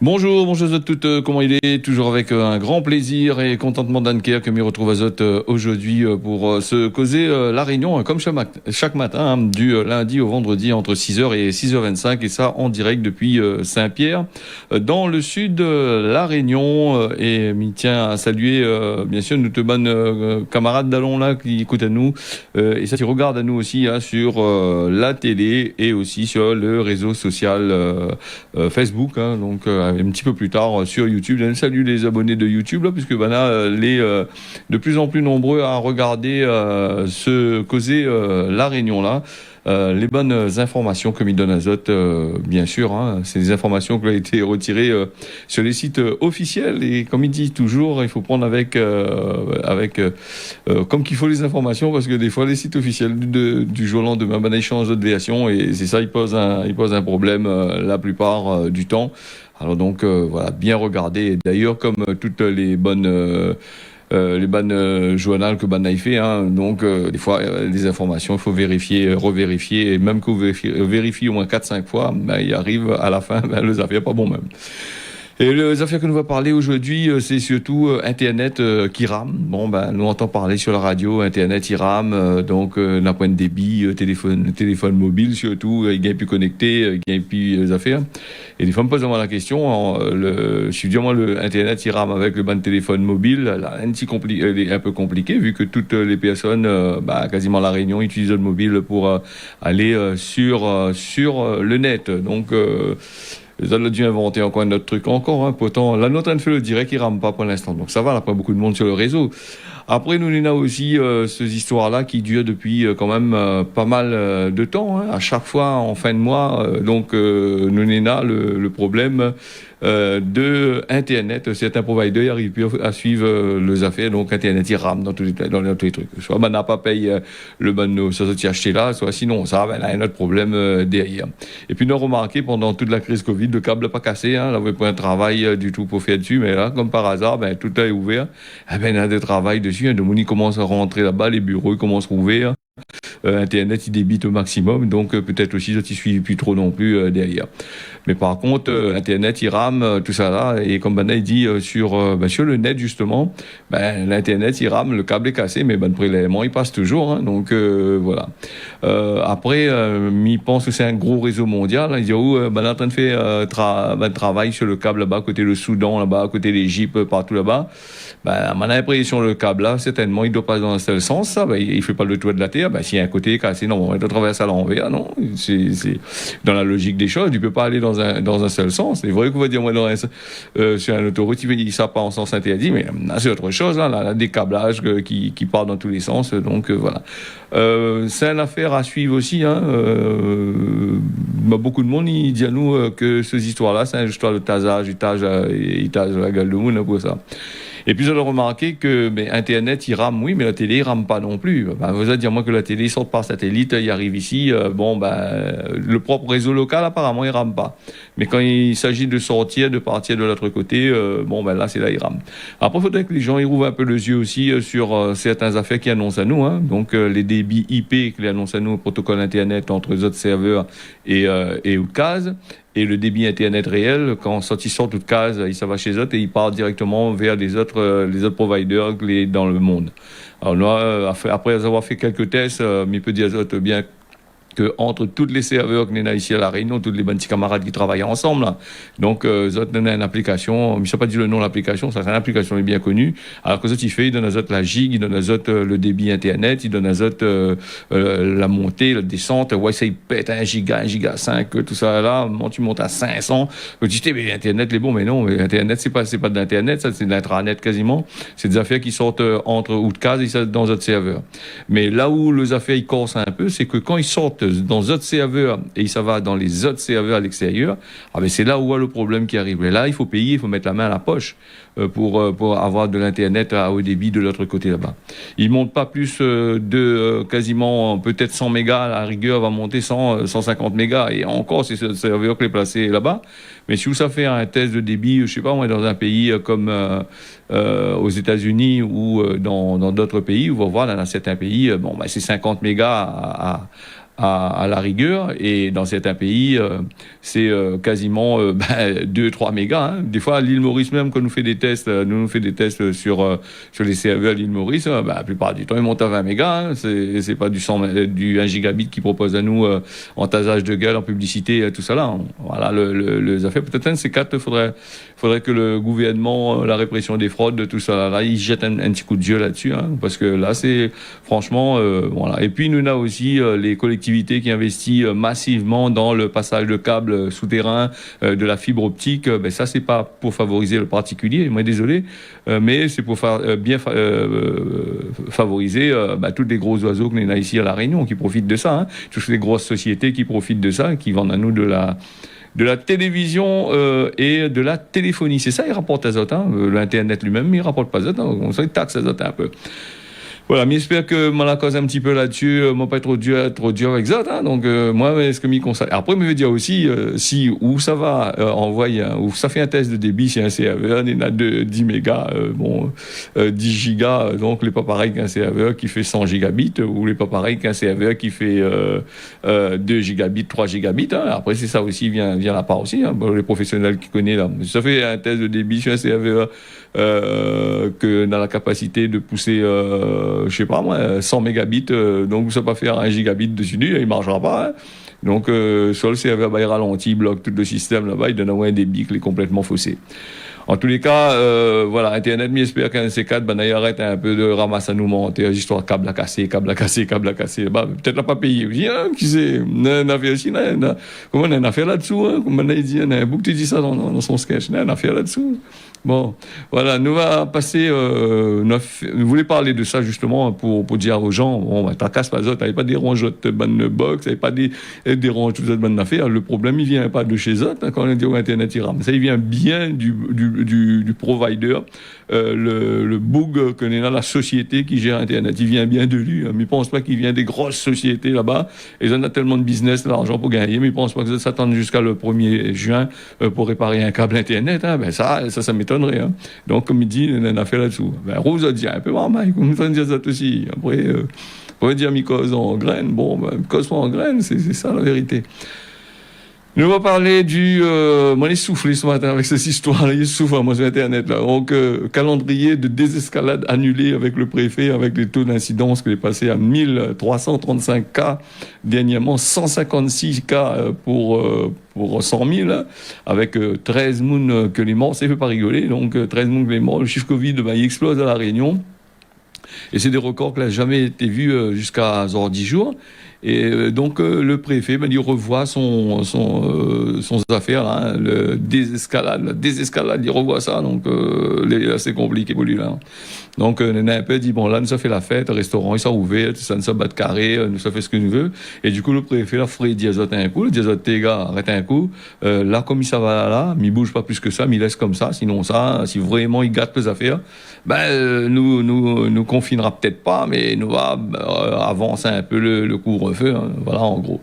Bonjour, bonjour à toutes, comment il est? Toujours avec un grand plaisir et contentement d'Anker que m'y retrouve à Zot aujourd'hui pour se causer la réunion comme chaque matin, hein, du lundi au vendredi entre 6h et 6h25 et ça en direct depuis Saint-Pierre dans le sud de la Réunion et m'y tient à saluer bien sûr notre bonne camarade d'Allon là qui écoute à nous et ça qui regarde à nous aussi hein, sur la télé et aussi sur le réseau social Facebook, hein, donc un petit peu plus tard sur YouTube. Salut les abonnés de YouTube, là, puisque là, les de plus en plus nombreux à regarder se causer la réunion là. Les bonnes informations que m'y donne Azote, bien sûr, hein, c'est des informations qui ont été retirées sur les sites officiels et comme il dit toujours, il faut prendre avec comme qu'il faut les informations parce que des fois les sites officiels du jour au lendemain, ils changent de déviation et c'est ça, ils posent un problème la plupart du temps. Alors donc voilà, bien regarder. D'ailleurs, comme toutes les bonnes journaux que Ban a fait, hein, donc des fois des informations, il faut vérifier, revérifier, et même que vous vérifiez au moins 4-5 fois, il arrive à la fin, les affaires pas bon même. Et les affaires que nous va parler aujourd'hui, c'est surtout Internet qui rame. Bon, nous entend parler sur la radio, Internet il rame, donc d'un point de débit, téléphone mobile surtout, il gagne plus connecté, il gagne plus les affaires. Et des fois, me pose la question, si moi le Internet il rame avec le ban de téléphone mobile, là, elle est un peu compliqué vu que toutes les personnes, quasiment la Réunion, utilisent le mobile pour aller sur le net. Donc ils ont dû inventer encore un autre truc encore, hein. Pourtant, la nôtre, elle fait le direct, il rame pas pour l'instant. Donc ça va, là, pas beaucoup de monde sur le réseau. Après, nous, on a aussi ces histoires-là qui durent depuis quand même pas mal de temps, hein. À chaque fois, en fin de mois, nous, on a le problème de Internet. Certains providers n'arrivent plus à suivre les affaires, donc Internet, il rame dans tous les trucs. Soit n'a pas payé le bon ça s'est acheté là, soit sinon, ça, là, il y a un autre problème derrière. Et puis, nous avons remarqué pendant toute la crise Covid, le câble n'a pas cassé, hein. Là, on n'avait pas un travail du tout pour faire dessus, mais là, comme par hasard, tout est ouvert. Il y a des travail dessus, hein. Donc, on commence à rentrer là-bas, les bureaux, ils commencent à ouvrir. Internet, il débite au maximum, donc peut-être aussi, ça ne suit plus trop non plus derrière. Mais par contre, Internet, il rame, tout ça là, et comme Bana, il dit sur le net, justement, l'Internet, il rame, le câble est cassé, mais le prélèvement, il passe toujours, hein, donc voilà. Après, il pense que c'est un gros réseau mondial, hein, il dit, on est en train de faire travail sur le câble là-bas, à côté le Soudan, là-bas, à côté l'Égypte, partout là-bas. On a l'impression le câble là, certainement, il doit passer dans un seul sens, ça, il fait pas le tour de la Terre, s'il y a un côté cassé, non, il doit traverser à l'envers, non, c'est dans la logique des choses, il peut pas aller dans un seul sens. C'est vrai qu'on va dire, moi, sur une autoroute, il ça pas en sens interdit, mais c'est autre chose, là, des câblages qui partent dans tous les sens, donc voilà. C'est une affaire à suivre aussi, hein, beaucoup de monde, il dit à nous que ces histoires-là, c'est une histoire de tasage, il tâche la gueule de monde pour ça. Et puis, j'ai remarqué que Internet, il rame, oui, mais la télé, il rame pas non plus. Vous allez dire, moi, que la télé sort par satellite, il arrive ici, le propre réseau local, apparemment, il rame pas. Mais quand il s'agit de partir de l'autre côté, là, c'est là, il rame. Après, il faudrait que les gens, ils rouvrent un peu les yeux aussi sur certaines affaires qui annoncent à nous, hein. Donc, les débits IP qui annoncent à nous, le protocole Internet entre les autres serveurs et Outcase. Et le débit Internet réel, quand il sort toute case, il s'en va chez eux et il part directement vers les autres providers dans le monde. Alors là, après avoir fait quelques tests, il peut dire bien que entre toutes les serveurs qu'on a ici à La Réunion, tous les petits camarades qui travaillent ensemble, là. Donc, ils ont une application, je ne sais pas dire le nom de l'application, ça c'est une application qui est bien connue. Alors que ça, ils donnent à la gig, ils donnent à le débit Internet, ils donnent à la montée, la descente, ça il pète 1 giga 5, tout ça là, tu montes à 500. Tu dis, mais Internet, les bons, mais non, mais Internet, c'est pas de l'Internet, ça c'est de l'intranet quasiment. C'est des affaires qui sortent entre Outcase et dans d'autres serveurs. Mais là où les affaires, ils cassent un peu, c'est que quand ils sortent dans d'autres serveurs et ça va dans les autres serveurs à l'extérieur, c'est là où il y a le problème qui arrive. Et là, il faut payer, il faut mettre la main à la poche pour avoir de l'internet à haut débit de l'autre côté là-bas. Il monte pas plus de quasiment peut-être 100 mégas, à la rigueur va monter 150 mégas et encore c'est ce serveur qui est placé là-bas. Mais si vous fait un test de débit, je sais pas moi, dans un pays comme aux États-Unis ou dans d'autres pays, vous allez voir dans certains pays, c'est 50 mégas à la rigueur. Et dans certains pays, c'est quasiment 2-3 mégas. Hein. Des fois, à l'île Maurice même, quand on nous fait des tests, sur les CAE à l'île Maurice, la plupart du temps, ils montent à 20 mégas. Hein. C'est pas du 1 gigabit qu'ils proposent à nous en tasage de gueule, en publicité, tout ça là. Voilà, les affaires. Peut-être un de ces quatre, faudrait que le gouvernement, la répression des fraudes, tout ça là, ils jettent un petit coup de jeu là-dessus, hein, parce que là, c'est franchement, voilà. Et puis, nous, on a aussi les collectivités qui investissent massivement dans le passage de câbles souterrains, de la fibre optique. Ça, c'est pas pour favoriser le particulier, moi désolé, mais c'est pour favoriser tous les gros oiseaux que l'on a ici à La Réunion, qui profitent de ça, hein. Toutes les grosses sociétés qui profitent de ça, qui vendent à nous de la télévision et de la téléphonie. C'est ça, ils rapportent azote. Hein. L'Internet lui-même, il rapporte pas azote. Hein. On sait, il taxe azote un peu. Voilà, mais j'espère que moi la cause un petit peu là-dessus, moi pas trop dur avec ça, hein. Donc moi, est-ce que m'y consacre. Après, je veux dire aussi, si où ça va envoyer, où ça fait un test de débit, c'est un CAE, il y en a 10 mégas, 10 gigas, donc les pas pareil qu'un CAE qui fait 100 gigabits, ou les pas pareil qu'un CAE qui fait 2 gigabits, 3 gigabits. Hein. Après, c'est ça aussi vient la part aussi, hein, pour les professionnels qui connaissent là. Ça fait un test de débit sur un CAE que dans la capacité de pousser je sais pas moi 100 mégabits, donc vous savez pas faire 1 gigabit dessus, il marchera pas, hein. Donc soit le serveur il ralentit, il bloque tout le système là-bas, il donne un débit qui est complètement faussé. En tous les cas, voilà, Internet, j'espère qu'un de ces quatre, il arrête un peu de ramasser à nous monter, histoire câble à casser. Peut-être l'a pas payé aussi, hein, qui sait, on a fait aussi, comment on a une affaire là-dessous, hein, comme on a dit, on a un bout qui dit ça dans son sketch, on a une affaire là-dessous. Bon, voilà, nous va passer, nous voulons parler de ça justement pour dire aux gens, bon, t'as casse pas ça, t'avais pas des rongeottes bonne box, t'avais pas des ronges, toutes ces bonnes affaires. Le problème, il vient pas de chez eux, hein, quand on dit au Internet, il rame. Ça, il vient bien du provider, le bug que n'est dans la société qui gère Internet. Il vient bien de lui, hein, mais il pense pas qu'il vient des grosses sociétés là-bas. Ils en ont tellement de business, l'argent pour gagner, mais ils pensent pas que ça s'attend jusqu'à le 1er juin pour réparer un câble Internet, hein. Ça m'étonnerait, hein. Donc, comme il dit, on a une affaire là-dessous. Rose a dit un peu marmaille, comme ça, on dit ça aussi. Après, on va dire mycose en graines. Bon, mycose en graines, c'est ça la vérité. Nous allons parler moi, j'ai soufflé ce matin avec cette histoire-là, il souffle, moi, sur Internet, là. Donc, calendrier de désescalade annulé avec le préfet, avec les taux d'incidence qui est passé à 1335 cas, dernièrement 156 cas pour 100 000, avec 13 mounes que les morts, ça ne fait pas rigoler, donc 13 mounes que les morts, le chiffre Covid, il explose à La Réunion, et c'est des records qui n'ont jamais été vus jusqu'à 10 jours. Et donc le préfet il revoit son affaire là, le désescalade, il revoit ça, donc c'est compliqué pour lui là. Donc on a un peu dit bon là nous a fait la fête, le restaurant il s'est ouvert, ça nous a battu carré, nous a fait ce que nous veut. Et du coup le préfet là ferait diazote un coup, le diazote les gars arrête un coup. Là comme ça va là, il bouge pas plus que ça, il laisse comme ça, sinon ça, si vraiment il gâte les affaires, nous confinera peut-être pas, mais nous va avancer un peu le couvre-feu, hein, voilà en gros.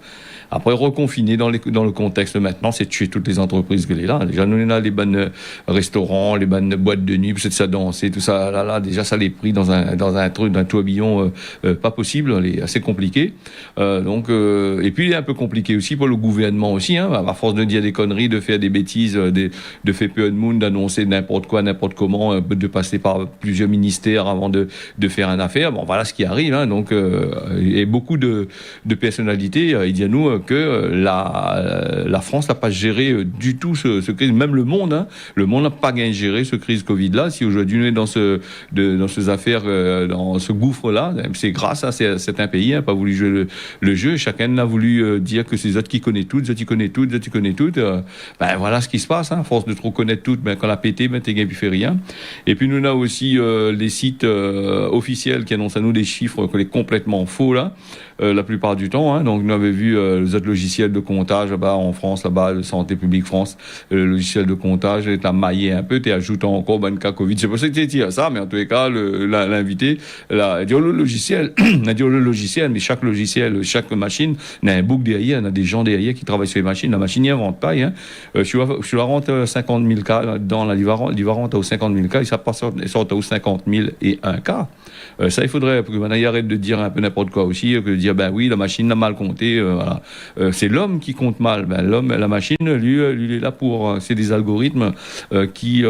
Après, reconfiner dans le contexte maintenant, c'est tuer toutes les entreprises que là. Déjà, nous, on a les bonnes restaurants, les bonnes boîtes de nuit, c'est de ça danser, tout ça, là, déjà, ça les pris dans un truc, d'un tourbillon, pas possible, assez compliqué. Et puis, il est un peu compliqué aussi pour le gouvernement aussi, hein, à force de dire des conneries, de faire des bêtises, de faire peu de monde, d'annoncer n'importe quoi, n'importe comment, de passer par plusieurs ministères avant de faire une affaire. Bon, voilà ce qui arrive, hein, donc, et beaucoup de personnalités, ils disent à nous, que la France n'a pas géré du tout ce crise, même le monde, hein, le monde n'a pas bien géré ce crise Covid-là. Si aujourd'hui on est dans ces affaires, dans ce gouffre-là, c'est grâce à certains pays, hein, pas voulu jouer le jeu. Chacun a voulu dire que c'est eux qui connaissent tout, voilà ce qui se passe, hein, à force de trop connaître tout, quand la pété, t'es gagné puis fait rien. Et puis nous on a aussi les sites officiels qui annoncent à nous des chiffres que les complètement faux là. La plupart du temps, hein. Donc nous avons vu les autres logiciels de comptage là-bas en France, là-bas, le Santé publique France, le logiciel de comptage est maillé un peu, t'es ajoutant encore ben cas Covid. C'est pas ça que tu dit ça, mais en tous les cas, l'invité, là, dit le logiciel, mais chaque logiciel, chaque machine, n'a un book derrière, n'a des gens derrière qui travaillent sur les machines. La machine n'y invente pas, hein. Je la rentre 50 000 cas dans la Livarante aux 50 000 cas, il sort aux 50 001 cas. Ça, il faudrait que maintenant, il arrête de dire un peu n'importe quoi aussi, que de dire, ben oui, la machine a mal compté, voilà. C'est l'homme qui compte mal. Ben, l'homme, la machine, lui, il est là pour, c'est des algorithmes qui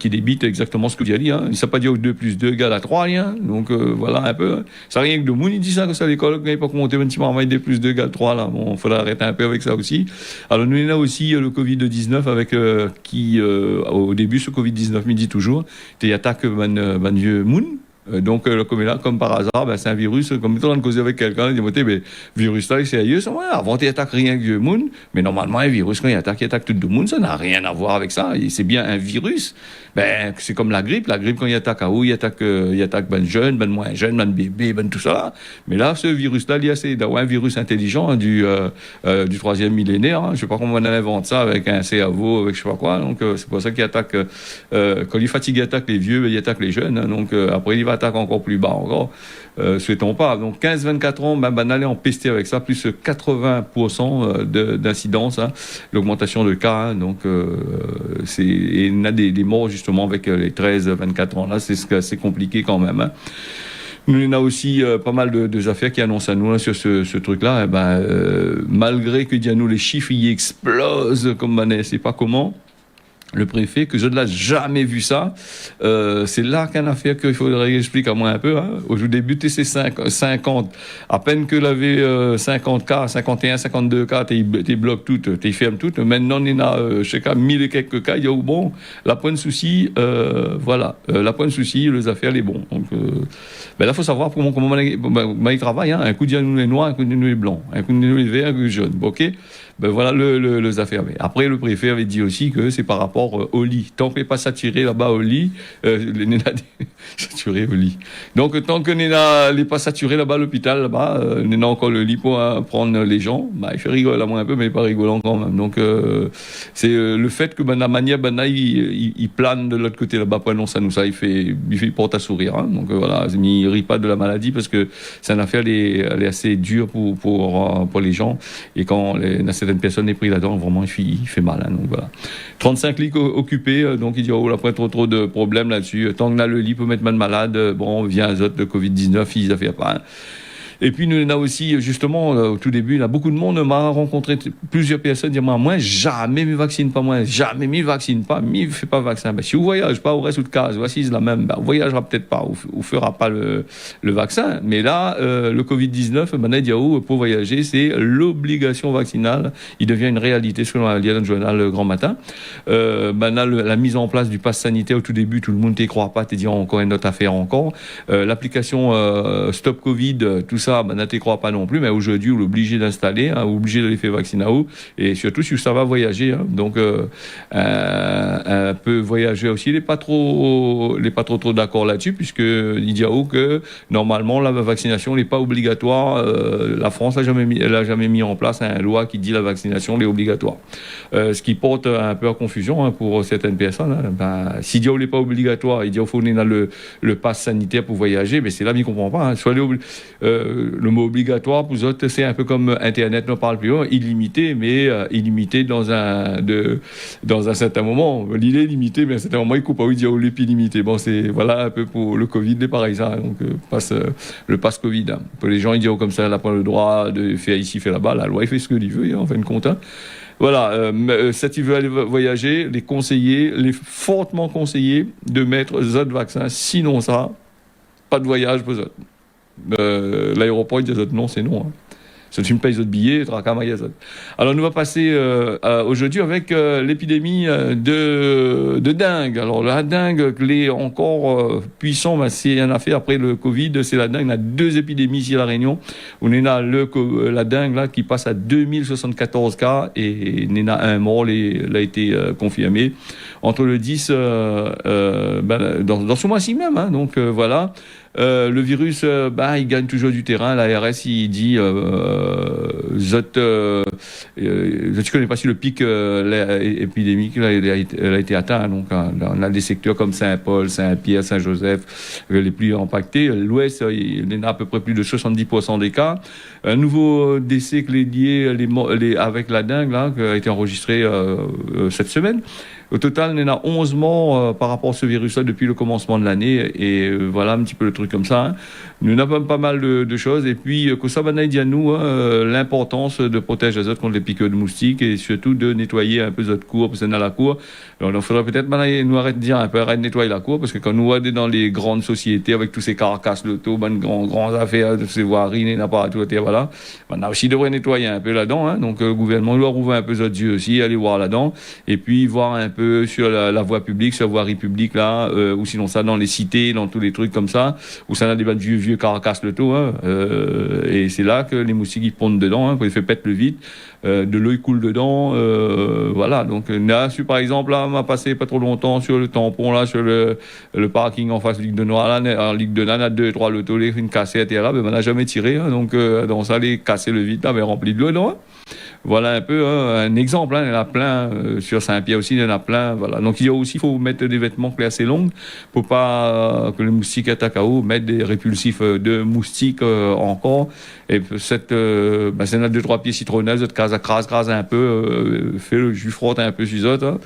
débitent exactement ce que tu as dit. Hein. Il ne sait pas dire 2 plus 2 égale à 3, rien. Donc, voilà un peu. Hein. Ça rien que de monde, il dit ça, que ça à l'école, quand il pas compter 2 plus 2 égale 3, là. Bon, il faudra arrêter un peu avec ça aussi. Alors, nous, il y a aussi le Covid-19 avec, au début, ce Covid-19, me dit toujours, tu attaques ban vieux Moon. Donc, comme là, comme par hasard, ben, c'est un virus, comme tu en train de causer avec quelqu'un, il dit, ben, virus là, c'est sérieux, ça, ouais, avant, il attaque rien que le monde, mais normalement, un virus, quand il attaque tout le monde, ça n'a rien à voir avec ça, et c'est bien un virus. Ben, c'est comme la grippe, quand il attaque à où, il attaque ben jeune, ben moins jeune, ben bébé, ben tout ça, là. Mais là, ce virus-là, il y a un virus intelligent, hein, du 3e millénaire, hein, je sais pas comment on invente ça, avec un cerveau, avec je sais pas quoi, donc, c'est pour ça qu'il attaque, quand il fatigue, il attaque les vieux, il attaque les jeunes, hein, donc, après, il va attaquer encore plus bas encore, souhaitons pas. Donc 15-24 ans, ben aller empester avec ça, plus 80% d'incidence, hein, l'augmentation de cas, hein, donc et il y a des morts justement avec les 13-24 ans là, c'est assez compliqué quand même. Hein. Nous, on a aussi pas mal de affaires qui annoncent à nous, hein, sur ce truc-là. Malgré que nous les chiffres y explosent comme on ne sait pas comment. Le préfet, que je ne l'ai jamais vu ça, c'est là qu'une affaire qu'il faudrait que j'explique à moi un peu. Hein. Au début, c'est 50. À peine que l'avait 50 cas, 51, 52 cas, t'es bloques toutes, t'es fermes toutes. Maintenant, il y a, je sais pas, 1000 et quelques cas. Il y a bon, la point de souci, voilà. La point de souci, les affaires, les bons. Donc, là, il faut savoir comment il travaille. Hein. Un coup, il y a nous les noirs, un coup, il y a nous les blancs. Un coup, il y a nous les verts, un coup, les jaunes. OK? Ben voilà les affaires. Mais après, le préfet avait dit aussi que c'est par rapport au lit. Tant qu'on n'est pas saturé là-bas au lit, saturé au lit. Donc, tant que n'est pas saturé là-bas à l'hôpital, là-bas, n'est encore le lit pour prendre les gens, il fait rigoler à moi un peu, mais pas rigolant quand même. Donc, c'est le fait que la manière, il plane de l'autre côté là-bas pour annoncer à nous ça, il fait porte à sourire. Hein. Donc, voilà, il rit pas de la maladie parce que c'est une affaire, elle est assez dure pour les gens. Et quand certaines personnes est pris là-dedans, vraiment, il fait mal. Hein, donc voilà. 35 lits occupés, donc il dit, oh, là, pas trop de problèmes là-dessus. Tant que là, le lit peut mettre mal malade, bon, vient un autres de Covid-19, ils affairent pas. Hein. Et puis, nous, on a aussi, justement, au tout début, là, beaucoup de monde m'a rencontré plusieurs personnes dire, moi, jamais me vaccine pas, jamais me vaccine pas, me fait pas vaccin. Si vous voyagez pas, vous restez de case, voici la même, vous voyagera peut-être pas, vous fera pas le vaccin. Mais là, le Covid-19, maintenant, pour voyager, c'est l'obligation vaccinale. Il devient une réalité, selon la dans le journal Le Grand Matin. Maintenant, la mise en place du pass sanitaire, au tout début, tout le monde t'y croit pas, t'es dit encore une autre affaire encore. L'application Stop Covid, tout ça, ne t'y crois pas non plus, mais aujourd'hui, on est obligé d'installer, hein, obligé de les faire vacciner, et surtout si ça va voyager. Hein. Donc, un peu voyager aussi, il n'est pas trop d'accord là-dessus, puisque il dit que normalement, la vaccination n'est pas obligatoire. La France n'a jamais mis en place une loi qui dit la vaccination est obligatoire. Ce qui porte un peu à confusion, hein, pour certaines personnes. Hein. Si Dieu n'est pas obligatoire, il dit qu'il faut le pass sanitaire pour voyager, mais c'est là qu'il ne comprend pas. Hein. Soit le mot obligatoire, pour vous autres, c'est un peu comme Internet, n'en parle plus, illimité, mais illimité dans un certain moment. Il est limité, mais à un certain moment, il coupe pas, il dit oh, il est illimité. Bon, c'est, voilà, un peu pour le Covid, c'est pareil, ça. Donc, le pass Covid. Hein. Pour les gens, ils disent comme ça, il n'a pas le droit de faire ici, faire là-bas. La loi, il fait ce qu'il veut, en fin de compte. Hein. Voilà, si tu veux aller voyager, les fortement conseillés de mettre autres vaccins. Sinon ça, pas de voyage pour autres. L'aéroport, il dit non, c'est non. Hein. Si tu me payes autres billets, tu auras qu'à m'ailler. Alors, nous va passer aujourd'hui avec l'épidémie de dengue. Alors, la dengue, elle est encore puissant, c'est une affaire après le Covid, c'est la dengue. Il y a 2 épidémies ici à La Réunion. On a la dengue là, qui passe à 2074 cas et il y en a un mort, il a été confirmé. Entre le 10, dans ce mois-ci même. Hein, donc, voilà. Le virus, il gagne toujours du terrain. L'ARS, il dit, je ne connais pas si le pic épidémique là, elle a été atteint. Donc, on a des secteurs comme Saint-Paul, Saint-Pierre, Saint-Joseph, les plus impactés. L'Ouest, il y en a à peu près plus de 70% des cas. Un nouveau décès qui est lié avec la dengue, là, qui a été enregistré cette semaine. Au total, il y en a 11 morts par rapport à ce virus-là depuis le commencement de l'année. Et voilà un petit peu le truc comme ça. Hein. Nous avons pas mal de choses. Et puis, Kosabana dit à nous l'importance de protéger les autres contre les piqûres de moustiques et surtout de nettoyer un peu notre cour, parce que c'est dans la cour. Alors, il faudrait peut-être nous arrêter de dire un peu, arrête de nettoyer la cour, parce que quand nous voyons dans les grandes sociétés avec tous ces carcasses, l'auto, grandes affaires, ces voiries, les appareils, voilà. On a aussi devrait nettoyer un peu là-dedans. Hein. Donc, le gouvernement doit rouvrir un peu les yeux aussi, aller voir là-dedans. Et puis, voir un peu sur la voie publique, sur la voirie publique là, ou sinon ça dans les cités, dans tous les trucs comme ça, où ça a des vieux carcasses le taux, hein, et c'est là que les moustiques ils pondent dedans, hein, pour les faire pète le vide, de l'eau il coule dedans, voilà. Donc là, par exemple, là, on m'a passé pas trop longtemps sur le tampon là, sur le parking en face de Ligue de Noir, là, en Ligue de Nan, à 2-3 le taux, une cassette et là, ben, on n'a jamais tiré, hein, donc dans ça, les casser le vide là, mais rempli de l'eau dedans. Hein. Voilà un peu un exemple, hein, il y en a plein, sur Saint-Pierre aussi, il y en a plein, voilà. Donc il y a aussi, il faut mettre des vêtements assez longs pour pas que les moustiques attaquent à eau, mettre des répulsifs de moustiques encore, et c'est 2-3 pieds citronneuses, crase un peu, fait le jus frotte un peu sur les autres, hein,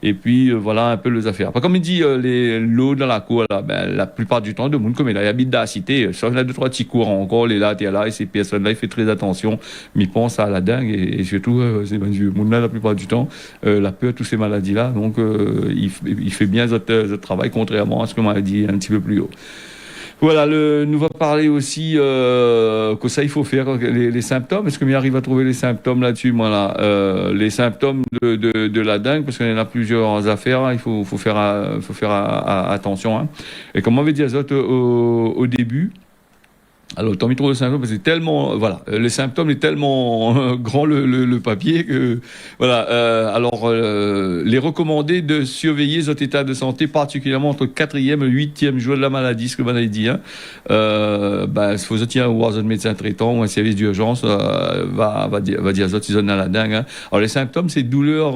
et puis voilà un peu les affaires. Après, comme il dit, l'eau dans la cour, là, ben, la plupart du temps, de monde comme il habite dans la cité, sauf là 2-3 petits courants encore, les là, et ces personnes-là, il fait très attention, mais il pense à la dingue, et surtout, c'est ben vieux monde là, la plupart du temps, la peur, toutes ces maladies-là, donc il fait bien ce travail, contrairement à ce qu'on m'a dit un petit peu plus haut. Voilà, nous va parler aussi que ça il faut faire les symptômes. Est-ce que m'y arrive à trouver les symptômes là-dessus, moi là, les symptômes de la dengue, parce qu'il y en a plusieurs affaires. Hein, il faut faire attention. Hein. Et comme on avait dit au début. Alors, tant trop de symptômes, parce que c'est tellement, voilà, les symptômes est tellement grand le papier que, voilà. Les recommander de surveiller votre état de santé, particulièrement entre le 4e et le 8e jour de la maladie, ce que vous avez dit. Hein. Il faut se voir un médecin traitant ou un service d'urgence va dire à votre dans la dingue. Hein. Alors, les symptômes, c'est douleur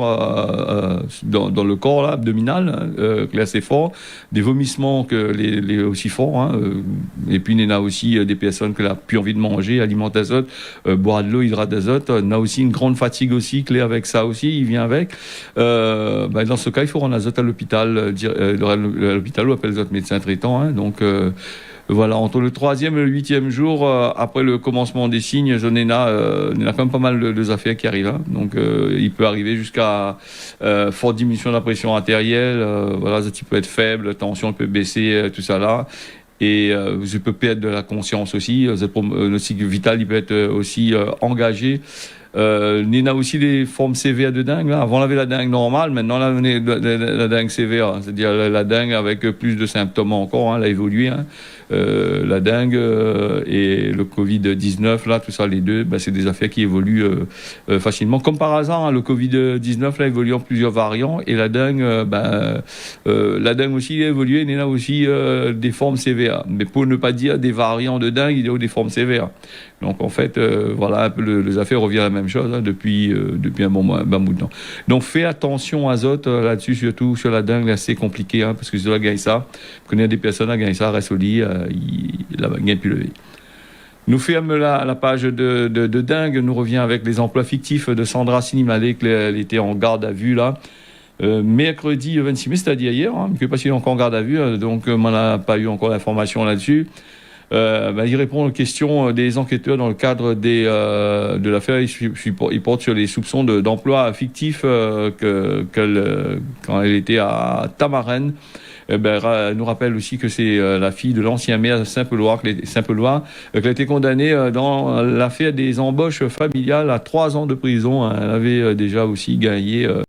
dans le corps là, abdominal, qui est assez fort, des vomissements que les aussi forts, hein, et puis il y en a aussi des personnes qui n'ont plus envie de manger, aliments azote, boire de l'eau, hydrate d'azote. On a aussi une grande fatigue aussi, clé avec ça aussi, il vient avec. Dans ce cas, il faut rendre azote à l'hôpital, l'hôpital ou appelle les autres médecins traitants. Hein, donc, voilà, entre le 3e et le 8e jour, après le commencement des signes, il y a quand même pas mal de affaires qui arrivent. Hein. Donc, il peut arriver jusqu'à forte diminution de la pression artérielle. Voilà, ça peut être faible, la tension peut baisser, tout ça là. Et je peux perdre de la conscience aussi. Le cycle vital, il peut être aussi engagé. Il y a aussi les formes sévères de dengue. Là. Avant, on avait la dengue normale. Maintenant, là, on est la dengue sévère. C'est-à-dire la dengue avec plus de symptômes encore. Hein, elle a évolué. Hein. La dengue et le Covid-19, là, tout ça, les deux, c'est des affaires qui évoluent facilement. Comme par hasard, hein, le Covid-19, là, évolue en plusieurs variants. Et la dengue aussi a évolué. Il y a aussi des formes sévères. Mais pour ne pas dire des variants de dengue, il y a des formes sévères. Donc, en fait, voilà, un peu les affaires reviennent à la même chose hein, depuis un bon bout de temps. Donc, fais attention à azote là-dessus, surtout sur la dengue, là, c'est compliqué, hein, parce que si on gagne ça, vous connaissez des personnes qui gagnent ça, restent au lit, il ne gagne plus lever. Nous ferme la page de dingue, nous revient avec les emplois fictifs de Sandra Sinimalé, elle était en garde à vue là. Mercredi 26 mai, c'est-à-dire hier, hein, qui est passé encore en garde à vue, donc on n'a pas eu encore d'informations là-dessus. Il répond aux questions des enquêteurs dans le cadre de l'affaire. Il porte sur les soupçons d'emploi fictif quand elle était à Tamarène. Elle nous rappelle aussi que c'est la fille de l'ancien maire de Saint-Peloire qui a été condamnée dans l'affaire des embauches familiales à 3 ans de prison. Elle avait déjà aussi gagné